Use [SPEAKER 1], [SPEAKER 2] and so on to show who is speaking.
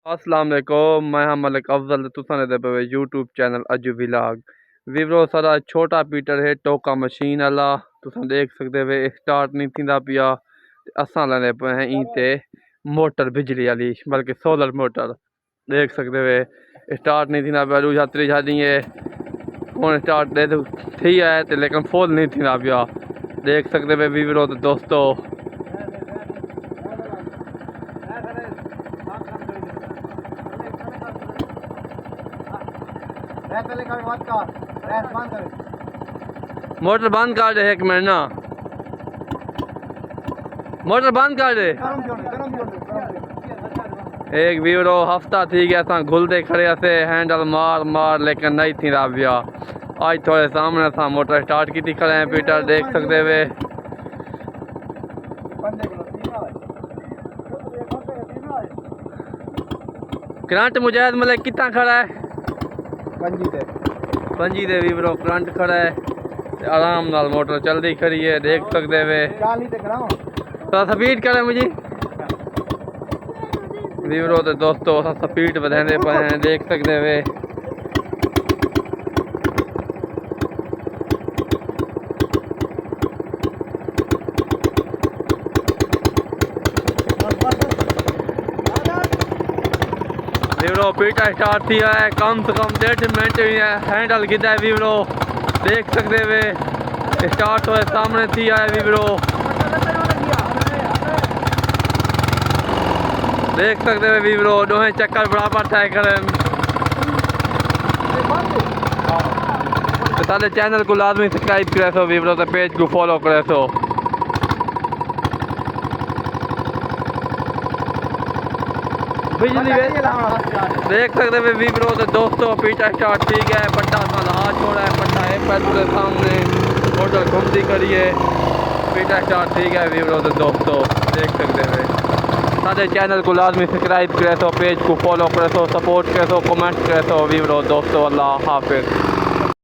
[SPEAKER 1] अस्सलाम वालेकुम, मैं हम मलिक अफजल तुसाने दे पे यूट्यूब चैनल अज विलाग वीवरो सारा छोटा पीटर है टोका मशीन वाला तुसा देख सकते वे स्टार्ट नहीं थींदा पिया असा लाने पे हैं इते मोटर बिजली वाली बल्कि सोलर मोटर देख सकते वे स्टार्ट नहीं थींदा पिया यात्री छादी है फोन स्टार्ट दे थी है लेकिन फुल नहीं थींदा पिया देख सकते वे वीवरो तो दोस्तों मोटर बंद कर दे एक मिनट ना मोटर बंद कर दे एक वीवरो हफ्ता थी गया था घुलते खड़े से हैंडल मार मार लेकिन नहीं थी राबिया आज थोड़े सामने था मोटर स्टार्ट की थी खड़े हैं पीटर देख सकते वे करंट मुजाहिद मतलब कितना खड़ा है पंजी दे वीवरो करंट खड़ा है आराम नाल मोटर चलती खड़ी है देख सकते वे थोड़ा स्पीड करे मुझे वीवरो तो दोस्तों स्पीड बढ़ाने पे हैं देख सकते वे वीवरो पीटा स्टार्ट थी है कम से कम 1.5 मिनट हैंडल गिदा है वीवरो देख सकते वे स्टार्ट हुए सामने थी है वीवरो देख सकते वे वीवरो दोहें चक्कर बराबर ठाए करे तो सारे चैनल को लाजमी सब्सक्राइब करे सो वीवरो तो पेज को फॉलो करे सो बिजली देख सकते वे वीवरो तो दोस्तों पीटा स्टार्ट ठीक है पट्टा साला हाथ छोड़ा है पट्टा है पैर के सामने मोटर घूमती करी है पीटा स्टार्ट ठीक है वीवरो तो दोस्तों देख सकते हैं सारे चैनल को लाजमी सब्सक्राइब करे सो पेज को फॉलो करे सो सपोर्ट करे सो कमेंट करे सो वीवरो दोस्तों अल्लाह हाफिज़।